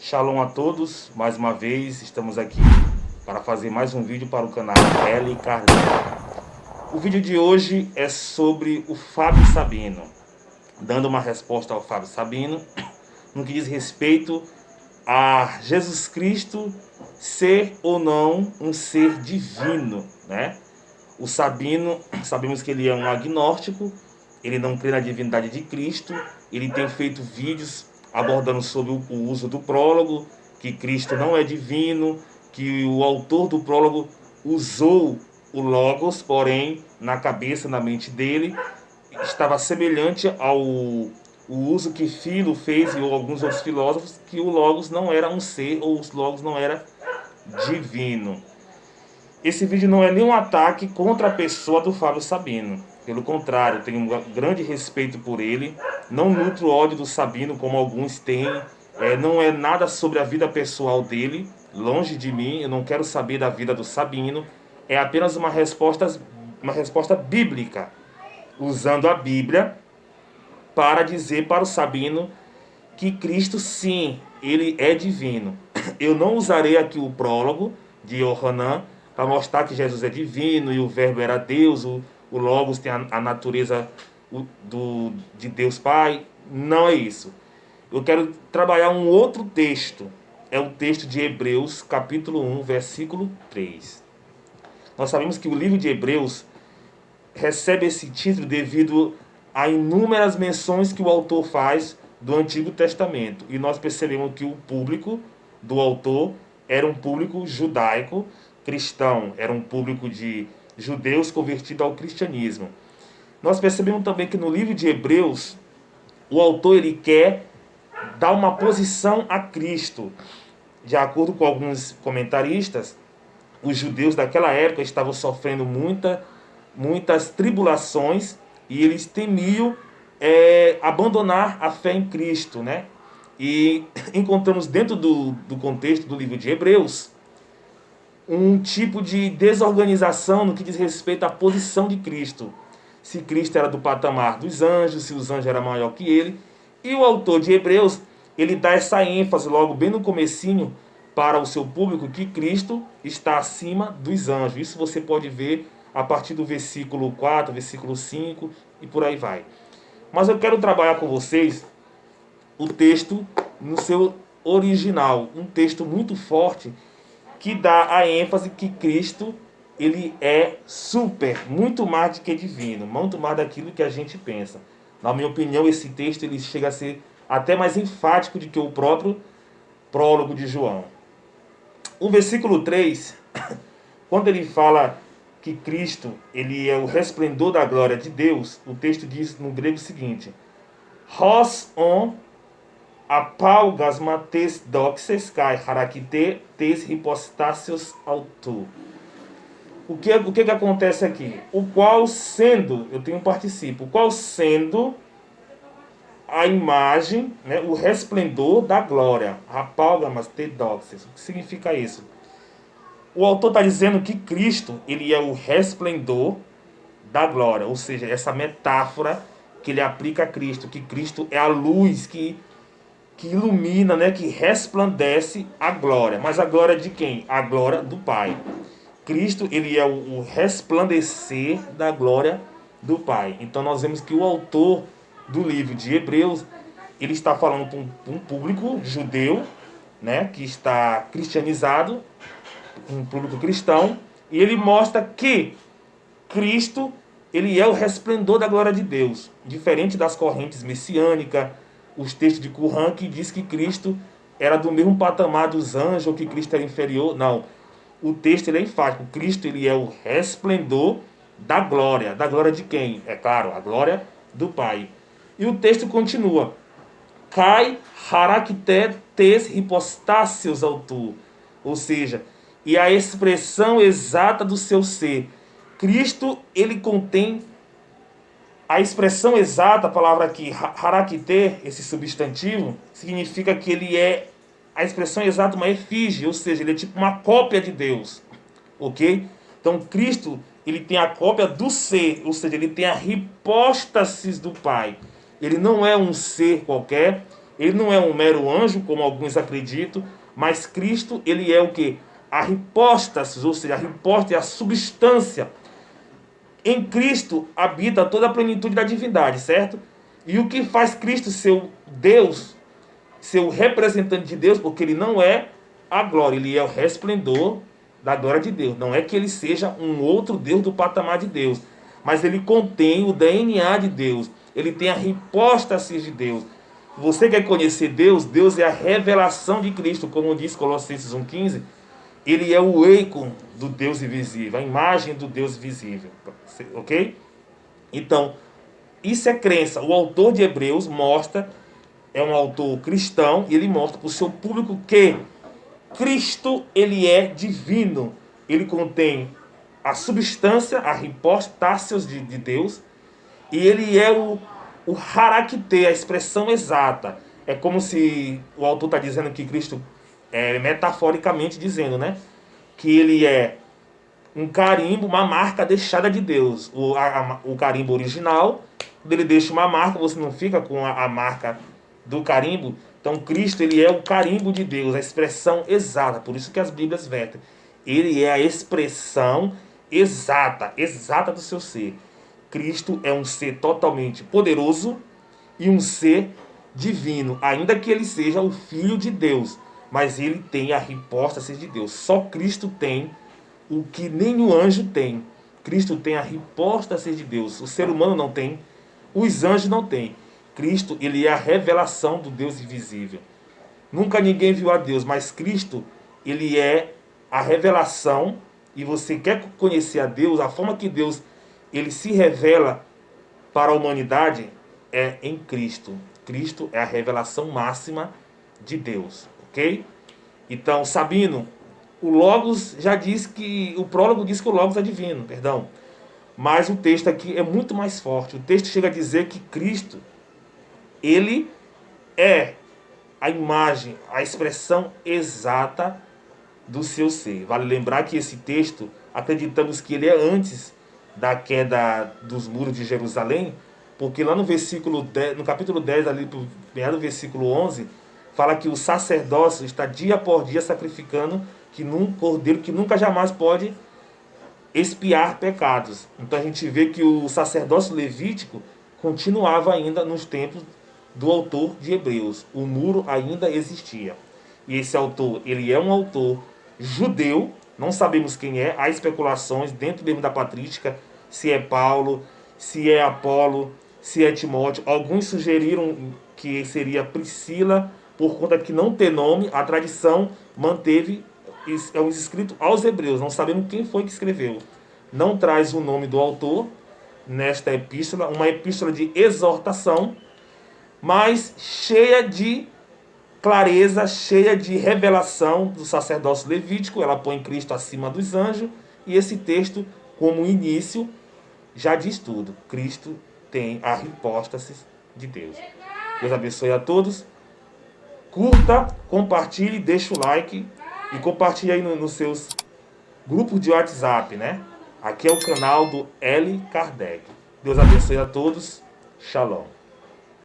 Shalom a todos, mais uma vez estamos aqui para fazer mais um vídeo para o canal L Carneiro. O vídeo de hoje é sobre o Fábio Sabino, dando uma resposta ao Fábio Sabino no que diz respeito a Jesus Cristo ser ou não um ser divino, né? O Sabino, sabemos que ele é um agnóstico, ele não crê na divindade de Cristo, ele tem feito vídeos abordando sobre o uso do prólogo, que Cristo não é divino, que o autor do prólogo usou o Logos, porém, na cabeça, na mente dele, estava semelhante ao o uso que Filo fez e alguns outros filósofos, que o Logos não era um ser, ou os Logos não era divino. Esse vídeo não é nenhum ataque contra a pessoa do Fábio Sabino. Pelo contrário, tenho um grande respeito por ele. Não nutro ódio do Sabino como alguns têm. Não é nada sobre a vida pessoal dele. Longe de mim, eu não quero saber da vida do Sabino. É apenas uma resposta bíblica, usando a Bíblia para dizer para o Sabino que Cristo, sim, ele é divino. Eu não usarei aqui o prólogo de Yohanan para mostrar que Jesus é divino e o verbo era Deus, o Logos tem a natureza de Deus Pai. Não é isso. Eu quero trabalhar um outro texto. É o texto de Hebreus, capítulo 1, versículo 3. Nós sabemos que o livro de Hebreus recebe esse título devido a inúmeras menções que o autor faz do Antigo Testamento. E nós percebemos que o público do autor era um público judaico, cristão, era um público de judeus convertidos ao cristianismo. Nós percebemos também que no livro de Hebreus, o autor ele quer dar uma posição a Cristo. De acordo com alguns comentaristas, os judeus daquela época estavam sofrendo muitas tribulações e eles temiam abandonar a fé em Cristo, né? E encontramos dentro do contexto do livro de Hebreus um tipo de desorganização no que diz respeito à posição de Cristo. Se Cristo era do patamar dos anjos, se os anjos eram maior que ele. E o autor de Hebreus, ele dá essa ênfase logo bem no comecinho para o seu público que Cristo está acima dos anjos. Isso você pode ver a partir do versículo 4, versículo 5 e por aí vai. Mas eu quero trabalhar com vocês o texto no seu original, um texto muito forte que dá a ênfase que Cristo ele é super, muito mais do que divino, muito mais daquilo que a gente pensa. Na minha opinião, esse texto ele chega a ser até mais enfático do que o próprio prólogo de João. O versículo 3, quando ele fala que Cristo ele é o resplendor da glória de Deus, o texto diz no grego o seguinte: Hos on apaugasma tes doxes kai harakite tes hypostasis autou. O que acontece aqui? O qual sendo, eu tenho um participo, o qual sendo a imagem, né, o resplendor da glória, apaugamas te doxes. O que significa isso? O autor está dizendo que Cristo ele é o resplendor da glória, ou seja, essa metáfora que ele aplica a Cristo, que Cristo é a luz que ilumina, né, que resplandece a glória. Mas a glória de quem? A glória do Pai. Cristo ele é o resplandecer da glória do Pai. Então nós vemos que o autor do livro de Hebreus ele está falando para um público judeu, né, que está cristianizado, um público cristão, e ele mostra que Cristo ele é o resplendor da glória de Deus, diferente das correntes messiânicas, os textos de Qumran que diz que Cristo era do mesmo patamar dos anjos ou que Cristo era inferior. Não, o texto ele é enfático. Cristo ele é o resplendor da glória. Da glória de quem? É claro, a glória do Pai. E o texto continua: Kai harakte tes hypostasis autou. Ou seja, e a expressão exata do seu ser. Cristo ele contém a expressão exata, a palavra aqui, harakte, esse substantivo, significa que ele é a expressão exata, uma efígie, ou seja, ele é tipo uma cópia de Deus, ok? Então Cristo, ele tem a cópia do ser, ou seja, ele tem a hipóstasis do Pai. Ele não é um ser qualquer, Ele não é um mero anjo, como alguns acreditam, mas Cristo, ele é o quê? A hipóstase, ou seja, a hipóstase é a substância. Em Cristo habita toda a plenitude da divindade, certo? E o que faz Cristo ser o Deus, ser o representante de Deus, porque ele não é a glória, ele é o resplendor da glória de Deus. Não é que ele seja um outro Deus do patamar de Deus, mas ele contém o DNA de Deus. Ele tem a hipóstase de Deus. Você quer conhecer Deus? Deus é a revelação de Cristo, como diz Colossenses 1,15. Ele é o ícone do Deus invisível, a imagem do Deus visível. Ok? Então, isso é crença. O autor de Hebreus mostra, é um autor cristão, e ele mostra para o seu público que Cristo, ele é divino. Ele contém a substância, a hipóstasis de Deus, e ele é o harakite, a expressão exata. É como se o autor está dizendo que Cristo, metaforicamente dizendo, né? Que ele é um carimbo, uma marca deixada de Deus. O carimbo original, quando ele deixa uma marca, você não fica com a marca do carimbo. Então Cristo, ele é o carimbo de Deus, a expressão exata. Por isso que as Bíblias vertem. Ele é a expressão exata do seu ser. Cristo é um ser totalmente poderoso e um ser divino, ainda que ele seja o Filho de Deus, mas ele tem a hipóstase de Deus. Só Cristo tem o que nenhum anjo tem. Cristo tem a hipóstase de Deus. O ser humano não tem, os anjos não têm. Cristo, ele é a revelação do Deus invisível. Nunca ninguém viu a Deus, mas Cristo, ele é a revelação. E você quer conhecer a Deus, a forma que Deus ele se revela para a humanidade é em Cristo. Cristo é a revelação máxima de Deus, ok? Então, Sabino, o Logos já diz que, o prólogo diz que o Logos é divino, perdão. Mas o texto aqui é muito mais forte. O texto chega a dizer que Cristo, ele é a imagem, a expressão exata do seu ser. Vale lembrar que esse texto, acreditamos que ele é antes da queda dos muros de Jerusalém, porque lá no versículo 10, no capítulo 10, ali do versículo 11, fala que o sacerdócio está dia por dia sacrificando um cordeiro que nunca jamais pode expiar pecados. Então a gente vê que o sacerdócio levítico continuava ainda nos tempos do autor de Hebreus. O muro ainda existia. E esse autor, ele é um autor judeu, não sabemos quem é, há especulações dentro mesmo da patrística, se é Paulo, se é Apolo, se é Timóteo. Alguns sugeriram que seria Priscila, por conta que não ter nome, a tradição manteve, é um escrito aos hebreus, não sabemos quem foi que escreveu. Não traz o nome do autor nesta epístola, uma epístola de exortação, mas cheia de clareza, cheia de revelação do sacerdócio levítico. Ela põe Cristo acima dos anjos, e esse texto, como início, já diz tudo. Cristo tem a hipóstase de Deus. Deus abençoe a todos. Curta, compartilhe, deixa o like e compartilhe aí nos seus grupos de WhatsApp, né? Aqui é o canal do L. Kardec. Deus abençoe a todos. Shalom.